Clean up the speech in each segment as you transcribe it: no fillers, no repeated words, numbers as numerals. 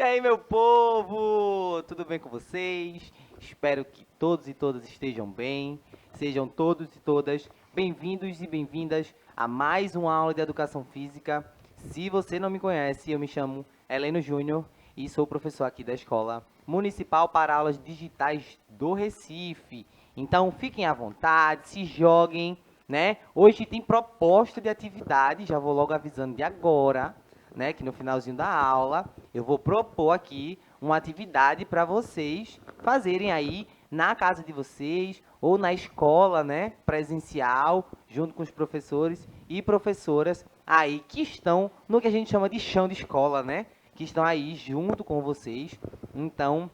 aí, meu povo? Tudo bem com vocês? Espero que todos e todas estejam bem. Sejam todos e todas bem-vindos e bem-vindas a mais uma aula de educação física. Se você não me conhece, eu me chamo Heleno Júnior e sou professor aqui da Escola Municipal para Aulas Digitais do Recife. Então, fiquem à vontade, se joguem, né? Hoje tem proposta de atividade, já vou logo avisando de agora, né, que no finalzinho da aula eu vou propor aqui uma atividade para vocês fazerem aí na casa de vocês ou na escola, né, presencial, junto com os professores e professoras aí que estão no que a gente chama de chão de escola, né, que estão aí junto com vocês. Então,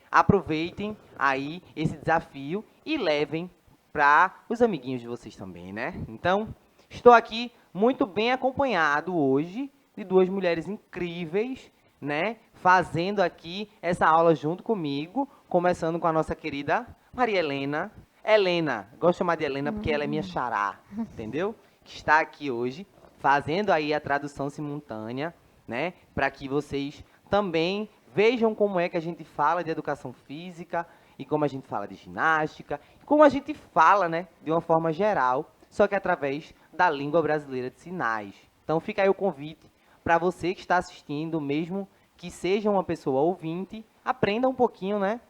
aproveitem aí esse desafio e levem para os amiguinhos de vocês também, né? Então, estou aqui muito bem acompanhado hoje de duas mulheres incríveis, né? Fazendo aqui essa aula junto comigo, começando com a nossa querida Maria Helena. Helena, gosto de chamar de Helena porque ela é minha xará, entendeu? Que está aqui hoje fazendo aí a tradução simultânea, né? Para que vocês também vejam como é que a gente fala de educação física e como a gente fala de ginástica, como a gente fala, né, de uma forma geral, só que através da língua brasileira de sinais. Então fica aí o convite para você que está assistindo, mesmo que seja uma pessoa ouvinte, aprenda um pouquinho, né?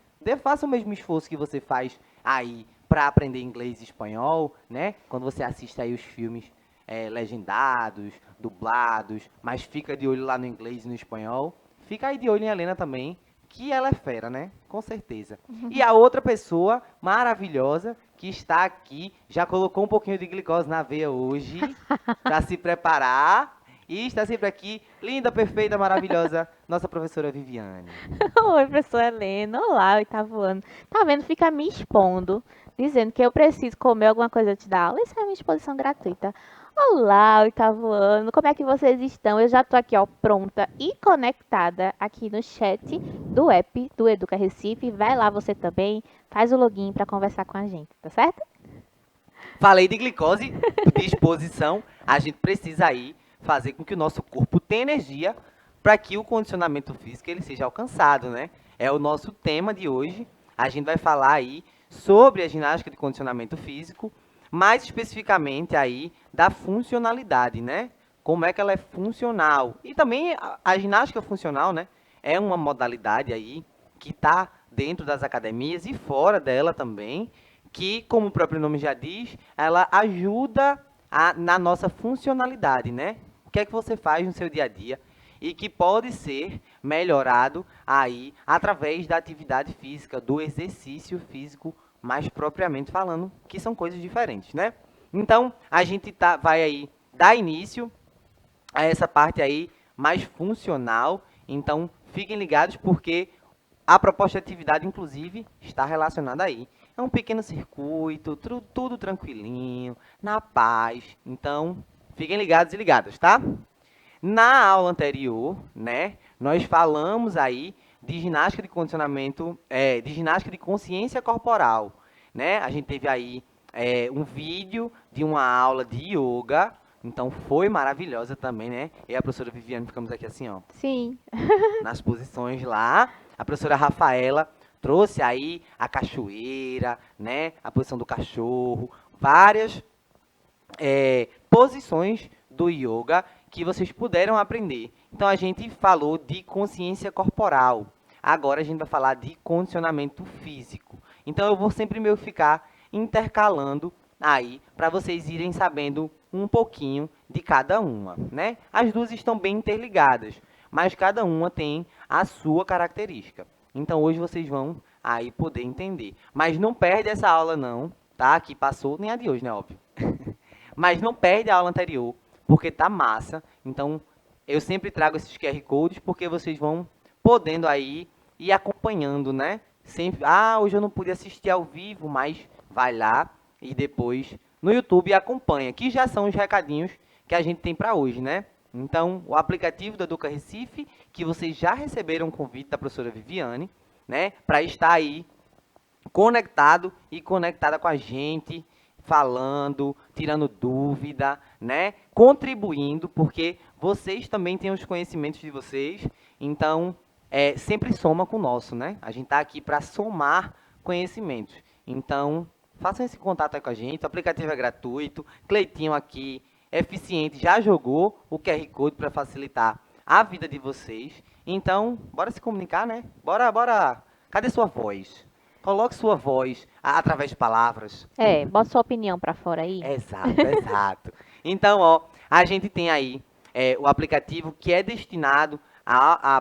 Faça o mesmo esforço que você faz aí para aprender inglês e espanhol, né? Quando você assiste aí os filmes legendados, dublados, mas fica de olho lá no inglês e no espanhol. Fica aí de olho em Helena também, que ela é fera, né? Com certeza. E a outra pessoa maravilhosa que está aqui, já colocou um pouquinho de glicose na veia hoje, para se preparar. E está sempre aqui, linda, perfeita, maravilhosa, nossa professora Viviane. Oi, professor Helena. Olá, oitavo ano. Tá vendo? Fica me expondo, dizendo que eu preciso comer alguma coisa antes da aula. Isso é uma exposição gratuita. Olá, oitavo ano. Como é que vocês estão? Eu já tô aqui, ó, pronta e conectada aqui no chat do app do Educa Recife. Vai lá você também, faz o login para conversar com a gente, tá certo? Falei de glicose, de exposição, a gente precisa aí fazer com que o nosso corpo tenha energia para que o condicionamento físico ele seja alcançado, né? É o nosso tema de hoje. A gente vai falar aí sobre a ginástica de condicionamento físico, mais especificamente aí da funcionalidade, né? Como é que ela é funcional. E também a ginástica funcional, né? É uma modalidade aí que está dentro das academias e fora dela também, que, como o próprio nome já diz, ela ajuda na nossa funcionalidade, né? O que é que você faz no seu dia a dia e que pode ser melhorado aí através da atividade física, do exercício físico, mais propriamente falando, que são coisas diferentes, né? Então, a gente vai aí dar início a essa parte aí mais funcional. Então, fiquem ligados porque a proposta de atividade, inclusive, está relacionada aí. É um pequeno circuito, tudo tranquilinho, na paz. Então, fiquem ligados e ligadas, tá? Na aula anterior, né, nós falamos aí de ginástica de condicionamento, de ginástica de consciência corporal, né? A gente teve aí um vídeo de uma aula de yoga, então foi maravilhosa também, né? E a professora Viviane ficamos aqui assim, ó, Sim. nas posições lá. A professora Rafaela trouxe aí a cachoeira, né? A posição do cachorro, várias posições do yoga que vocês puderam aprender. Então a gente falou de consciência corporal. Agora a gente vai falar de condicionamento físico. Então eu vou sempre meio ficar intercalando aí para vocês irem sabendo um pouquinho de cada uma, né? As duas estão bem interligadas, mas cada uma tem a sua característica. Então hoje vocês vão aí poder entender. Mas não perde essa aula não, tá? Que passou, nem a de hoje, né, óbvio. Mas não perde a aula anterior, porque tá massa. Então, eu sempre trago esses QR Codes, porque vocês vão podendo aí ir acompanhando, né? Sempre, hoje eu não pude assistir ao vivo, mas vai lá e depois no YouTube acompanha, que já são os recadinhos que a gente tem para hoje, né? Então, o aplicativo do Educa Recife, que vocês já receberam o convite da professora Viviane, né? Para estar aí conectado e conectada com a gente, falando, tirando dúvida, né? Contribuindo, porque vocês também têm os conhecimentos de vocês, então sempre soma com o nosso, né? A gente está aqui para somar conhecimentos. Então, façam esse contato aí com a gente, o aplicativo é gratuito, Cleitinho aqui, eficiente, já jogou o QR Code para facilitar a vida de vocês. Então, bora se comunicar, né? Bora. Cadê sua voz? Coloque sua voz através de palavras. Bota sua opinião pra fora aí. Exato. Então, ó, a gente tem aí o aplicativo que é destinado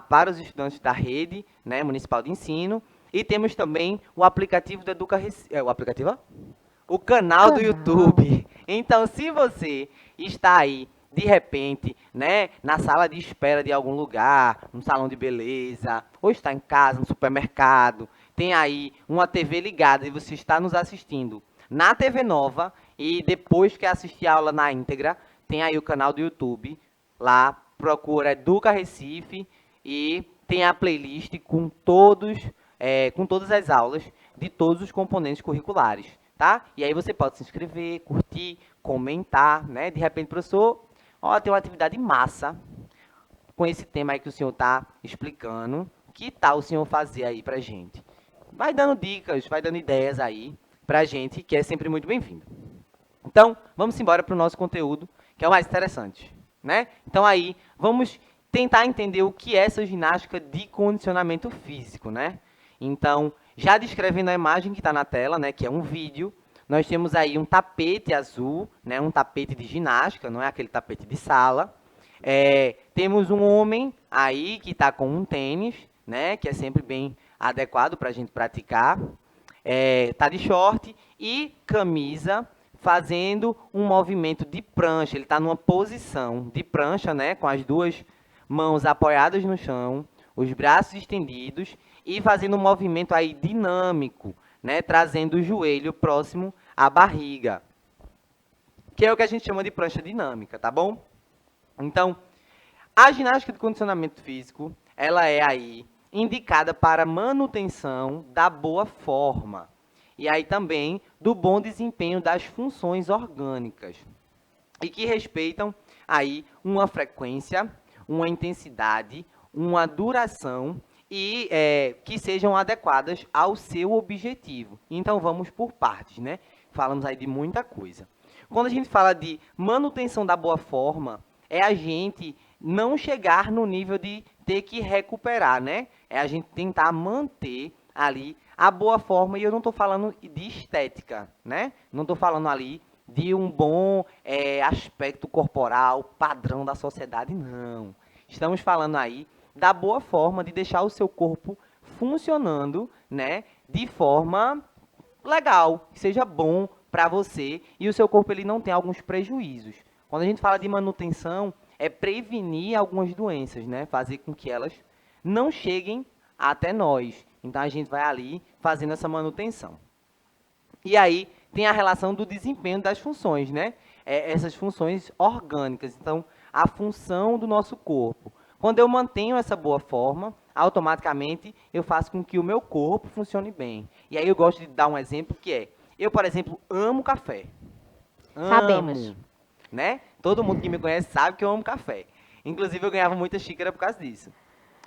para os estudantes da rede, né, municipal de ensino. E temos também o aplicativo do Educa Recife. O aplicativo? Ó? O canal do YouTube. Então, se você está aí, de repente, né, na sala de espera de algum lugar, num salão de beleza, ou está em casa, no supermercado, tem aí uma TV ligada e você está nos assistindo na TV Nova e depois quer assistir a aula na íntegra, tem aí o canal do YouTube, lá procura Educa Recife e tem a playlist com todas as aulas de todos os componentes curriculares, tá? E aí você pode se inscrever, curtir, comentar, né? De repente, professor, ó, tem uma atividade massa com esse tema aí que o senhor está explicando. Que tal o senhor fazer aí pra gente? Vai dando dicas, vai dando ideias aí pra gente, que é sempre muito bem-vindo. Então, vamos embora para o nosso conteúdo, que é o mais interessante, né? Então aí, vamos tentar entender o que é essa ginástica de condicionamento físico, né? Então, já descrevendo a imagem que está na tela, né, que é um vídeo, nós temos aí um tapete azul, né, um tapete de ginástica, não é aquele tapete de sala. Temos um homem aí que está com um tênis, né, que é sempre bem adequado para a gente praticar. Tá de short e camisa, fazendo um movimento de prancha. Ele está numa posição de prancha, né, com as duas mãos apoiadas no chão, os braços estendidos e fazendo um movimento aí dinâmico, né, trazendo o joelho próximo à barriga, que é o que a gente chama de prancha dinâmica, tá bom? Então, a ginástica de condicionamento físico, ela é aí indicada para manutenção da boa forma e aí também do bom desempenho das funções orgânicas e que respeitam aí uma frequência, uma intensidade, uma duração e que sejam adequadas ao seu objetivo. Então vamos por partes, né? Falamos aí de muita coisa. Quando a gente fala de manutenção da boa forma, é a gente não chegar no nível de ter que recuperar, né? É a gente tentar manter ali a boa forma, e eu não estou falando de estética, né? Não estou falando ali de um bom aspecto corporal, padrão da sociedade, não. Estamos falando aí da boa forma de deixar o seu corpo funcionando, né? De forma legal, que seja bom para você e o seu corpo ele não tem alguns prejuízos. Quando a gente fala de manutenção, é prevenir algumas doenças, né? Fazer com que elas não cheguem até nós. Então, a gente vai ali fazendo essa manutenção. E aí, tem a relação do desempenho das funções, né? Essas funções orgânicas. Então, a função do nosso corpo. Quando eu mantenho essa boa forma, automaticamente eu faço com que o meu corpo funcione bem. E aí eu gosto de dar um exemplo que é, eu, por exemplo, amo café. Sabemos. Né? Todo mundo que me conhece sabe que eu amo café. Inclusive, eu ganhava muita xícara por causa disso.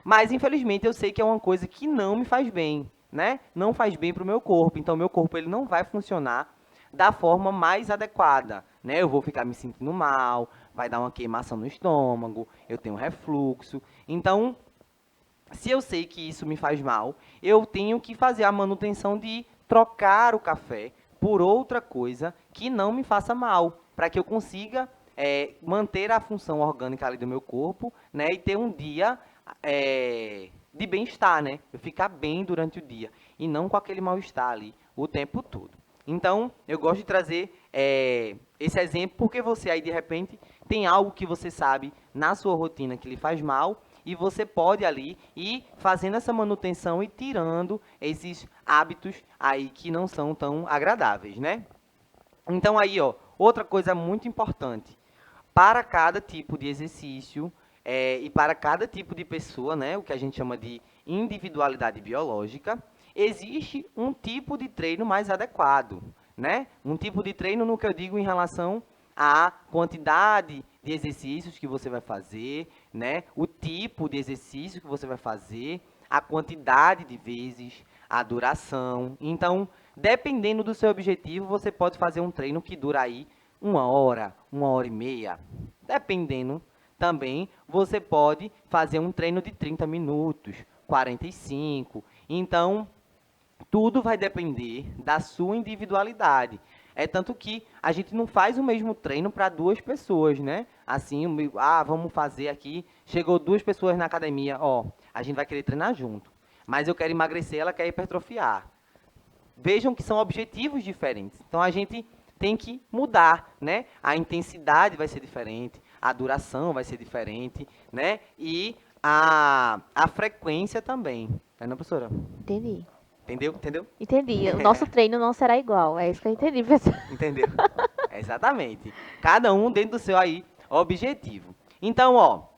Mas, infelizmente, eu sei que é uma coisa que não me faz bem, né? Não faz bem para o meu corpo. Então, meu corpo ele não vai funcionar da forma mais adequada, né? Eu vou ficar me sentindo mal, vai dar uma queimação no estômago, eu tenho refluxo. Então, se eu sei que isso me faz mal, eu tenho que fazer a manutenção de trocar o café por outra coisa que não me faça mal, para que eu consiga manter a função orgânica ali do meu corpo, né, e ter um dia de bem-estar, né? Eu ficar bem durante o dia e não com aquele mal-estar ali o tempo todo. Então, eu gosto de trazer esse exemplo porque você aí, de repente, tem algo que você sabe na sua rotina que lhe faz mal e você pode ali ir fazendo essa manutenção e tirando esses hábitos aí que não são tão agradáveis, né? Então, aí, ó, outra coisa muito importante. Para cada tipo de exercício e para cada tipo de pessoa, né, o que a gente chama de individualidade biológica, existe um tipo de treino mais adequado, né? Um tipo de treino no que eu digo em relação à quantidade de exercícios que você vai fazer, né? O tipo de exercício que você vai fazer, a quantidade de vezes, a duração. Então, dependendo do seu objetivo, você pode fazer um treino que dura aí 1 hora e meia. Dependendo também, você pode fazer um treino de 30 minutos, 45. Então, tudo vai depender da sua individualidade. É tanto que a gente não faz o mesmo treino para duas pessoas, né? Assim, vamos fazer aqui. Chegou duas pessoas na academia, ó, a gente vai querer treinar junto. Mas eu quero emagrecer, ela quer hipertrofiar. Vejam que são objetivos diferentes. Então a gente tem que mudar, né? A intensidade vai ser diferente, a duração vai ser diferente, né? E a frequência também. Não, professora? Entendi. Entendeu? Entendeu? Entendi. O nosso treino não será igual. É isso que eu entendi, professor. Entendeu? Exatamente. Cada um dentro do seu aí objetivo. Então, ó,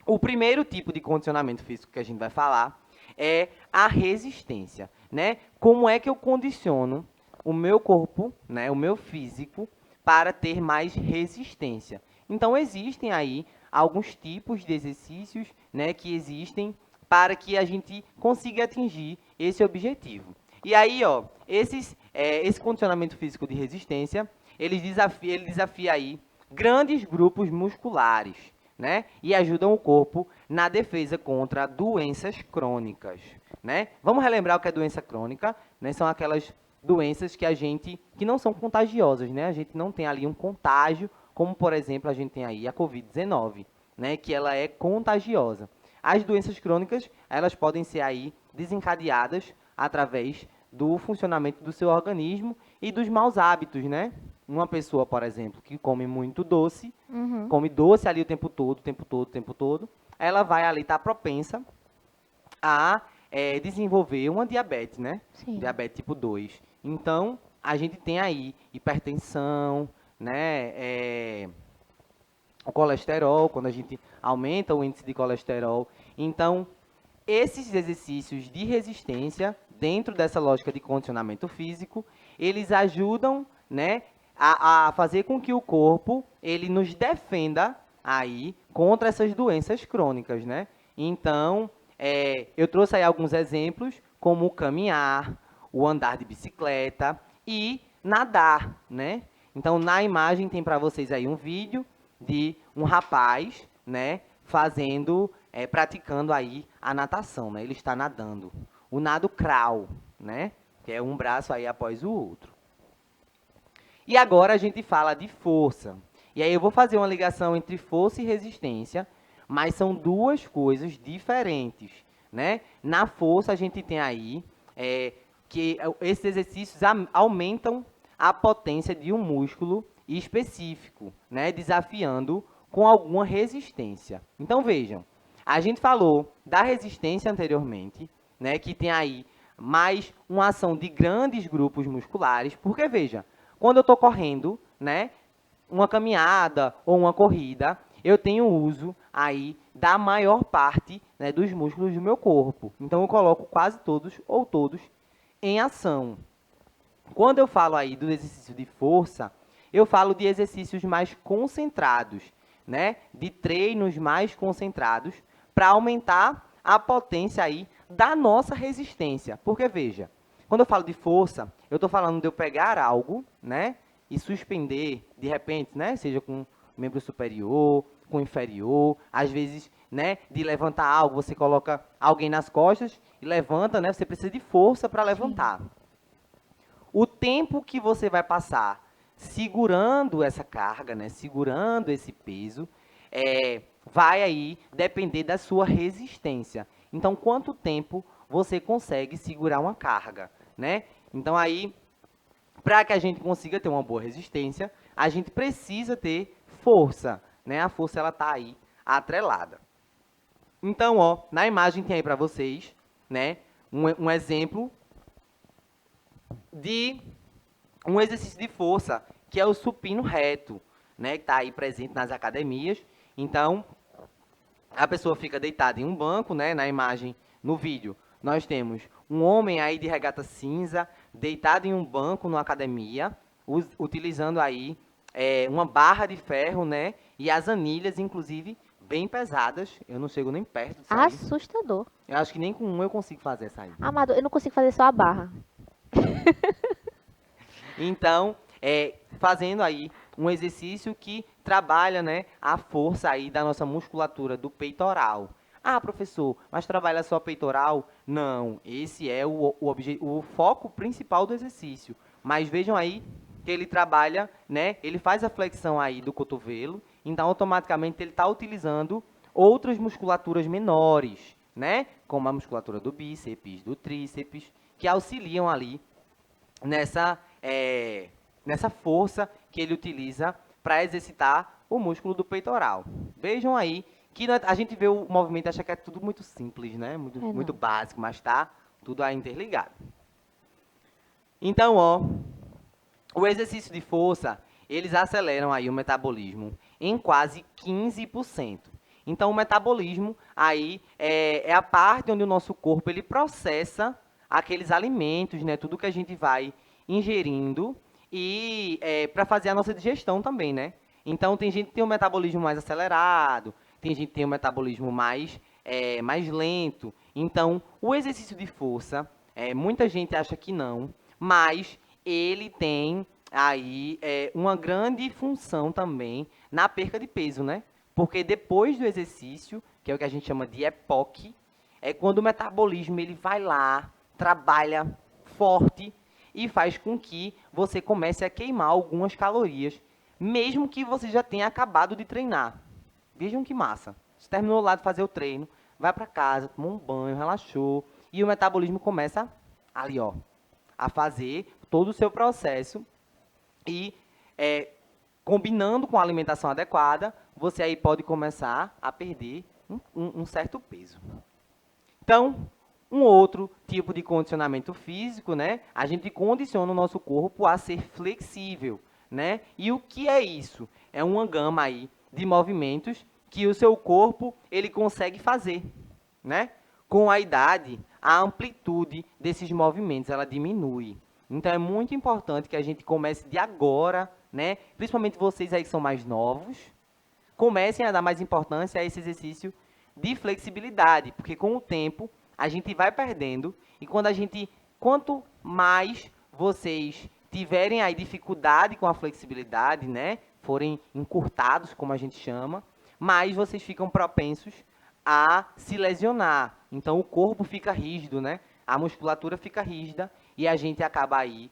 o primeiro tipo de condicionamento físico que a gente vai falar é a resistência, né? Como é que eu condiciono o meu corpo, né, o meu físico, para ter mais resistência? Então, existem aí alguns tipos de exercícios, né, que existem para que a gente consiga atingir esse objetivo. E aí, ó, esse condicionamento físico de resistência, ele desafia aí grandes grupos musculares, né? E ajudam o corpo na defesa contra doenças crônicas, né? Vamos relembrar o que é doença crônica, né? São aquelas doenças que não são contagiosas, né? A gente não tem ali um contágio, como por exemplo, a gente tem aí a COVID-19, né, que ela é contagiosa. As doenças crônicas, elas podem ser aí desencadeadas através do funcionamento do seu organismo e dos maus hábitos, né? Uma pessoa, por exemplo, que come muito doce, Uhum. come doce ali o tempo todo, o tempo todo, o tempo todo, ela vai ali estar propensa a desenvolver uma diabetes, né? Sim. Diabetes tipo 2. Então, a gente tem aí hipertensão, né? O colesterol, quando a gente aumenta o índice de colesterol. Então, esses exercícios de resistência, dentro dessa lógica de condicionamento físico, eles ajudam, né, a fazer com que o corpo ele nos defenda aí contra essas doenças crônicas, né? Então, eu trouxe aí alguns exemplos, como o caminhar, o andar de bicicleta e nadar, né? Então, na imagem tem para vocês aí um vídeo de um rapaz, né, praticando aí a natação, né? Ele está nadando. O nado crawl, né? Que é um braço aí após o outro. E agora a gente fala de força. E aí eu vou fazer uma ligação entre força e resistência, mas são duas coisas diferentes, né? Na força a gente tem aí que esses exercícios aumentam a potência de um músculo específico, né? Desafiando com alguma resistência. Então vejam, a gente falou da resistência anteriormente, né? Que tem aí mais uma ação de grandes grupos musculares, porque veja, quando eu estou correndo, né, uma caminhada ou uma corrida, eu tenho uso aí da maior parte, né, dos músculos do meu corpo. Então, eu coloco quase todos ou todos em ação. Quando eu falo aí do exercício de força, eu falo de exercícios mais concentrados, né, de treinos mais concentrados, para aumentar a potência aí da nossa resistência. Porque, veja, quando eu falo de força, eu estou falando de eu pegar algo, né, e suspender, de repente, né, seja com membro superior, com inferior, às vezes, né, de levantar algo, você coloca alguém nas costas e levanta, né, você precisa de força para levantar. O tempo que você vai passar segurando essa carga, né, segurando esse peso, vai aí depender da sua resistência. Então, quanto tempo você consegue segurar uma carga, né? Então, aí, para que a gente consiga ter uma boa resistência, a gente precisa ter força, né? A força, ela tá aí atrelada. Então, ó, na imagem tem aí para vocês, né, um exemplo de um exercício de força, que é o supino reto, né, que está aí presente nas academias. Então, a pessoa fica deitada em um banco, né, na imagem, no vídeo, nós temos um homem aí de regata cinza, deitado em um banco na academia, utilizando aí uma barra de ferro, né? E as anilhas, inclusive, bem pesadas. Eu não chego nem perto disso aí. Assustador. Eu acho que nem com um eu consigo fazer essa aí. Amado, eu não consigo fazer só a barra. Então, fazendo aí um exercício que trabalha, né, a força aí da nossa musculatura do peitoral. Ah, professor, mas trabalha só peitoral? Não, esse é o foco principal do exercício. Mas vejam aí que ele trabalha, né, ele faz a flexão aí do cotovelo, então automaticamente ele está utilizando outras musculaturas menores, né, como a musculatura do bíceps, do tríceps, que auxiliam ali nessa força que ele utiliza para exercitar o músculo do peitoral. Vejam aí que a gente vê o movimento e acha que é tudo muito simples, né? Muito, É muito não. básico, mas tá tudo aí interligado. Então, ó, o exercício de força, eles aceleram aí o metabolismo em quase 15%. Então, o metabolismo aí é a parte onde o nosso corpo ele processa aqueles alimentos, né? Tudo que a gente vai ingerindo e para fazer a nossa digestão também, né? Então, tem gente que tem um metabolismo mais acelerado, tem gente que tem um metabolismo mais lento. Então, o exercício de força, muita gente acha que não, mas ele tem aí uma grande função também na perca de peso, né? Porque depois do exercício, que é o que a gente chama de EPOC, é quando o metabolismo ele vai lá, trabalha forte e faz com que você comece a queimar algumas calorias, mesmo que você já tenha acabado de treinar. Vejam que massa. Você terminou lá de fazer o treino, vai para casa, tomou um banho, relaxou, e o metabolismo começa ali, ó, a fazer todo o seu processo e combinando com a alimentação adequada, você aí pode começar a perder um certo peso. Então, um outro tipo de condicionamento físico, né? A gente condiciona o nosso corpo a ser flexível, né? E o que é isso? É uma gama aí de movimentos que o seu corpo ele consegue fazer, né? Com a idade, a amplitude desses movimentos ela diminui. Então é muito importante que a gente comece de agora, né? Principalmente vocês aí que são mais novos, comecem a dar mais importância a esse exercício de flexibilidade, porque com o tempo a gente vai perdendo e quanto mais vocês tiverem aí dificuldade com a flexibilidade, né, forem encurtados, como a gente chama, mais vocês ficam propensos a se lesionar. Então o corpo fica rígido, né? A musculatura fica rígida e a gente acaba aí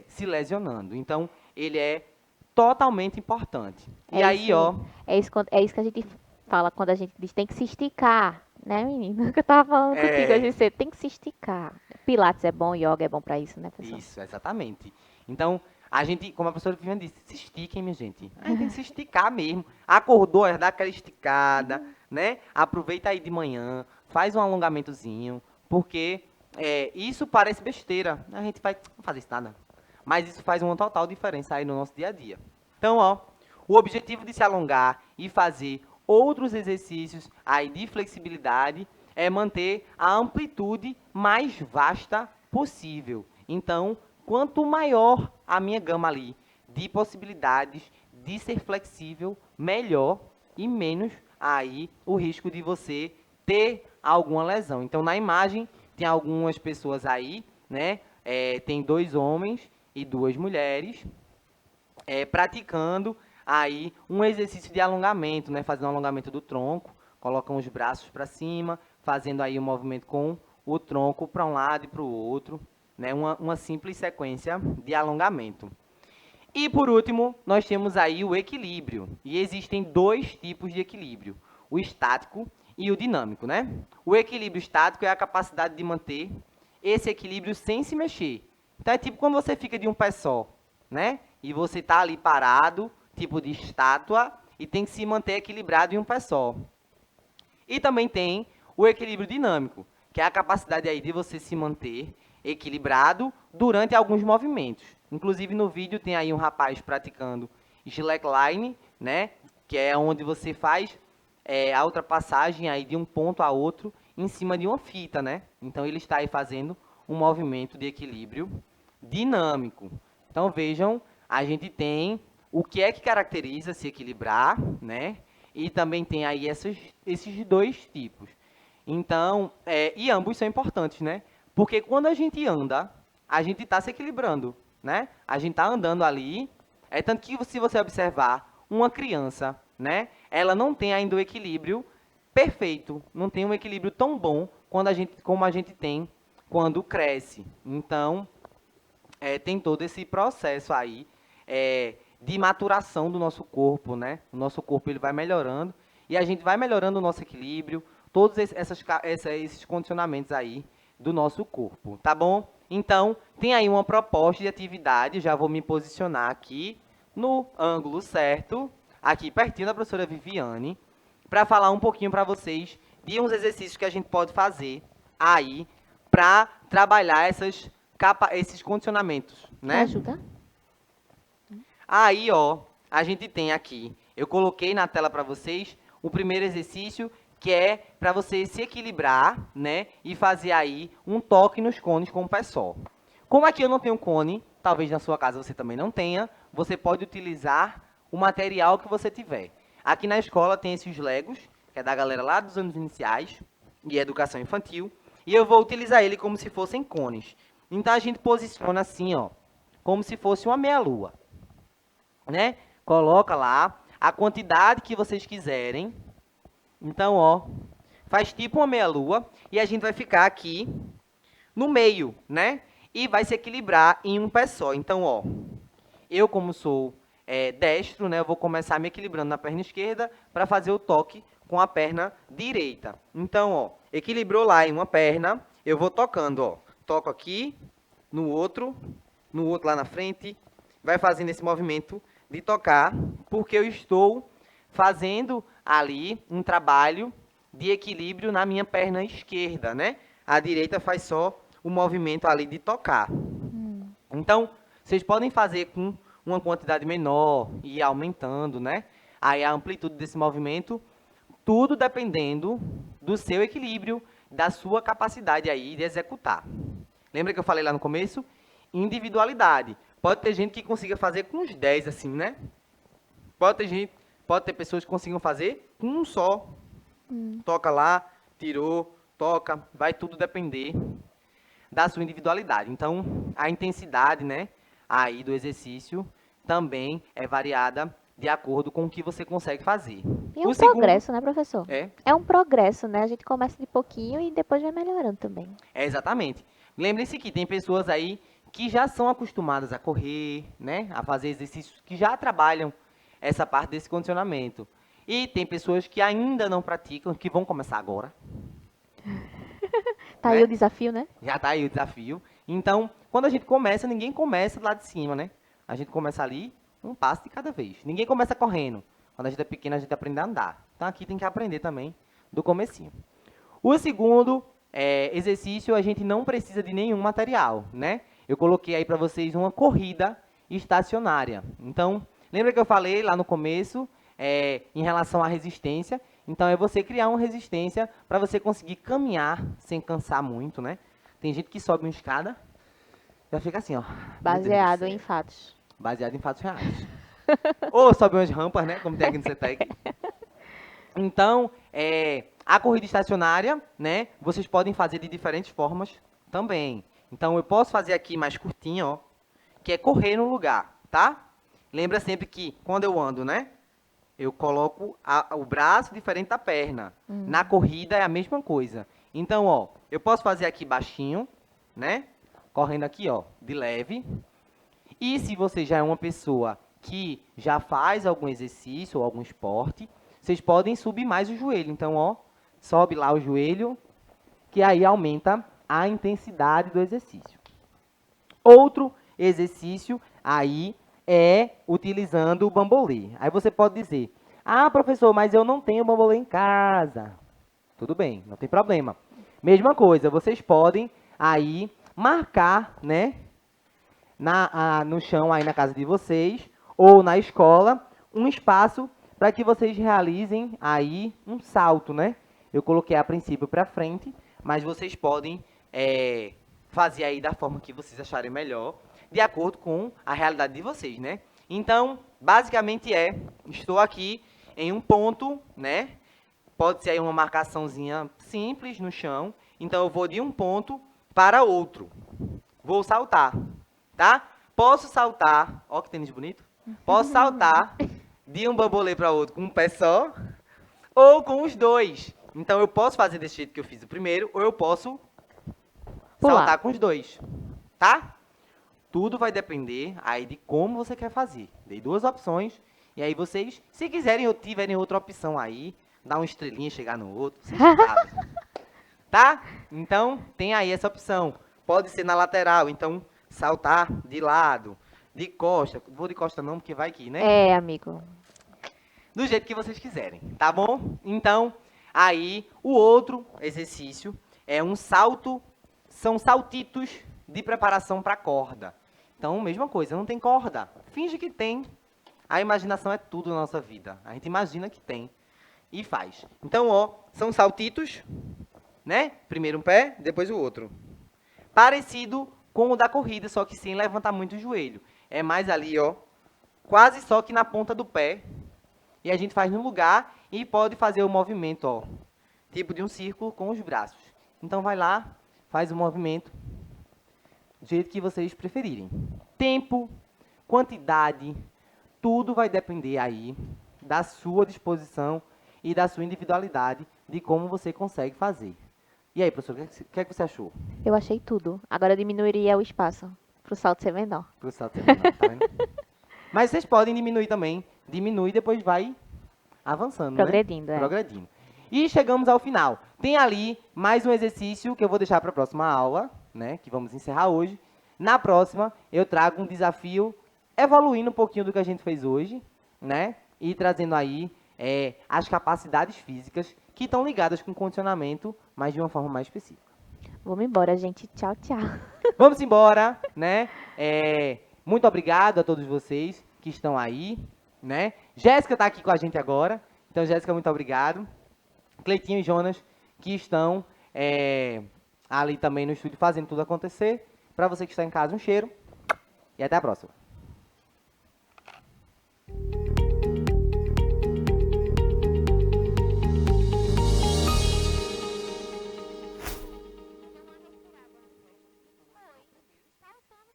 se lesionando. Então ele é totalmente importante. E É aí, isso, ó, é isso que a gente fala quando a gente diz tem que se esticar, né, menino? Que eu tava falando contigo hoje cedo, tem que se esticar. Pilates é bom, yoga é bom pra isso, né, pessoal? isso, exatamente. Então, a gente, como a professora Viviane disse, se estiquem, minha gente. A gente tem que se esticar mesmo. Acordou, dá aquela esticada, né? Aproveita aí de manhã, faz um alongamentozinho, porque isso parece besteira. A gente vai não fazer isso nada. Mas isso faz uma total diferença aí no nosso dia a dia. Então, ó, o objetivo de se alongar e fazer outros exercícios aí de flexibilidade é manter a amplitude mais vasta possível. Então, quanto maior a minha gama ali de possibilidades de ser flexível, melhor e menos aí o risco de você ter alguma lesão. Então, na imagem, tem algumas pessoas aí, né? Tem 2 homens e 2 mulheres praticando aí um exercício de alongamento, né? Fazendo um alongamento do tronco, colocam os braços para cima, fazendo aí o movimento com o tronco para um lado e para o outro, né? Uma simples sequência de alongamento. E por último, nós temos aí o equilíbrio. E existem 2 tipos de equilíbrio: o estático e o dinâmico, né? O equilíbrio estático é a capacidade de manter esse equilíbrio sem se mexer. Então é tipo quando você fica de um pé só, né? E você tá ali parado, tipo de estátua, e tem que se manter equilibrado em um pé só. E também tem o equilíbrio dinâmico, que é a capacidade aí de você se manter equilibrado durante alguns movimentos. Inclusive no vídeo tem aí um rapaz praticando slackline, né? Que é onde você faz a ultrapassagem aí de um ponto a outro em cima de uma fita, né? Então ele está aí fazendo um movimento de equilíbrio dinâmico. Então vejam, a gente tem o que é que caracteriza se equilibrar, né? E também tem aí esses dois tipos. Então, e ambos são importantes, né? Porque quando a gente anda, a gente está se equilibrando, né? A gente está andando ali. É tanto que se você observar uma criança, né? Ela não tem ainda o equilíbrio perfeito, não tem um equilíbrio tão bom como a gente tem quando cresce. Então, tem todo esse processo aí de maturação do nosso corpo, né? O nosso corpo ele vai melhorando e a gente vai melhorando o nosso equilíbrio, todos esses condicionamentos aí do nosso corpo, tá bom? Então, tem aí uma proposta de atividade, já vou me posicionar aqui no ângulo certo, aqui pertinho da professora Viviane, para falar um pouquinho para vocês de uns exercícios que a gente pode fazer aí para trabalhar esses condicionamentos, né? Ajuda? Aí, ó, a gente tem aqui, eu coloquei na tela para vocês o primeiro exercício, que é para você se equilibrar, né, e fazer aí um toque nos cones com o pé só. Como aqui eu não tenho cone, talvez na sua casa você também não tenha, você pode utilizar o material que você tiver. Aqui na escola tem esses Legos, que é da galera lá dos anos iniciais, e educação infantil, e eu vou utilizar ele como se fossem cones. Então a gente posiciona assim, ó, como se fosse uma meia-lua, né? Coloca lá a quantidade que vocês quiserem. Então, ó, faz tipo uma meia-lua e a gente vai ficar aqui no meio, né? E vai se equilibrar em um pé só. Então, ó, eu como sou destro, né? Eu vou começar me equilibrando na perna esquerda para fazer o toque com a perna direita. Então, ó, equilibrou lá em uma perna, eu vou tocando, ó. Toco aqui, no outro lá na frente, vai fazendo esse movimento de tocar, porque eu estou fazendo ali um trabalho de equilíbrio na minha perna esquerda, né? A direita faz só o movimento ali de tocar. Então, vocês podem fazer com uma quantidade menor e ir aumentando, né? Aí a amplitude desse movimento, tudo dependendo do seu equilíbrio, da sua capacidade aí de executar. Lembra que eu falei lá no começo? Individualidade. Pode ter gente que consiga fazer com uns 10, assim, né? Pode ter pessoas que consigam fazer com um só. Toca lá, tirou, toca, vai tudo depender da sua individualidade. Então, a intensidade, né, aí do exercício também é variada de acordo com o que você consegue fazer. E é um O segundo- progresso, né, professor? É, É um progresso, né? A gente começa de pouquinho e depois vai melhorando também. exatamente. Lembrem-se que tem pessoas aí que já são acostumadas a correr, né, a fazer exercícios que já trabalham essa parte desse condicionamento. E tem pessoas que ainda não praticam, que vão começar agora. Tá aí Né? o desafio, né? Já está aí o desafio. Então, quando a gente começa, ninguém começa lá de cima, né? A gente começa ali, um passo de cada vez. Ninguém começa correndo. Quando a gente é pequeno, a gente aprende a andar. Então, aqui tem que aprender também do comecinho. O segundo exercício, a gente não precisa de nenhum material, né? Eu coloquei aí para vocês uma corrida estacionária. Então, lembra que eu falei lá no começo, em relação à resistência? Então, é você criar uma resistência para você conseguir caminhar sem cansar muito, né? Tem gente que sobe uma escada, já fica assim, ó. Meu Deus do Baseado céu. em fatos. Baseado em fatos reais. Ou sobe umas rampas, né? Como tem aqui no CETEC. Então, a corrida estacionária, né? Vocês podem fazer de diferentes formas também. Então, eu posso fazer aqui mais curtinho, ó. Que é correr no lugar, tá? Lembra sempre que quando eu ando, né? Eu coloco o braço diferente da perna. Na corrida é a mesma coisa. Então, ó, eu posso fazer aqui baixinho, né? Correndo aqui, ó, de leve. E se você já é uma pessoa que já faz algum exercício ou algum esporte, vocês podem subir mais o joelho. Então, ó, sobe lá o joelho, que aí aumenta a intensidade do exercício. Outro exercício aí é utilizando o bambolê. Aí você pode dizer, ah, professor, mas eu não tenho bambolê em casa. Tudo bem, não tem problema. Mesma coisa, vocês podem aí marcar, né, no chão aí na casa de vocês ou na escola, um espaço para que vocês realizem aí um salto, né? Eu coloquei a princípio para frente, mas vocês podem fazer aí da forma que vocês acharem melhor, de acordo com a realidade de vocês, né? Então, basicamente estou aqui em um ponto, né? Pode ser aí uma marcaçãozinha simples no chão. Então, eu vou de um ponto para outro. Vou saltar, tá? Posso saltar, ó que tênis bonito. Posso saltar de um bambolê para outro com um pé só ou com os dois. Então, eu posso fazer desse jeito que eu fiz o primeiro ou eu posso Pular. saltar com os dois, tá? Tudo vai depender aí de como você quer fazer. Dei duas opções. E aí vocês, se quiserem ou tiverem outra opção aí, dar uma estrelinha, chegar no outro, vocês sabem. Tá? Então, tem aí essa opção. Pode ser na lateral, então saltar de lado, de costa. Vou de costa não, porque vai que, né? É, amigo. Do jeito que vocês quiserem, tá bom? Então, aí o outro exercício é um salto, são saltitos de preparação para corda. Então, mesma coisa, não tem corda. Finge que tem. A imaginação é tudo na nossa vida. A gente imagina que tem e faz. Então, ó, são saltitos, né? Primeiro um pé, depois o outro. Parecido com o da corrida, só que sem levantar muito o joelho. É mais ali, ó, quase só que na ponta do pé. E a gente faz no lugar e pode fazer o movimento, ó, tipo de um círculo com os braços. Então vai lá, faz o movimento do jeito que vocês preferirem. Tempo, quantidade, tudo vai depender aí da sua disposição e da sua individualidade de como você consegue fazer. E aí, professor, o que é que você achou? Eu achei tudo. Agora eu diminuiria o espaço pro salto ser menor. Pro salto ser menor, tá vendo? Mas vocês podem diminuir também. Diminui e depois vai avançando, Progredindo, né? é. Progredindo. E chegamos ao final. Tem ali mais um exercício que eu vou deixar para a próxima aula, né? Que vamos encerrar hoje. Na próxima, eu trago um desafio evoluindo um pouquinho do que a gente fez hoje, né? E trazendo aí as capacidades físicas que estão ligadas com o condicionamento, mas de uma forma mais específica. Vamos embora, gente. Tchau, tchau. Vamos embora, né? Muito obrigado a todos vocês que estão aí, né? Jéssica está aqui com a gente agora. Então, Jéssica, muito obrigado. Cleitinho e Jonas, que estão ali também no estúdio fazendo tudo acontecer. Para você que está em casa, um cheiro e até a próxima.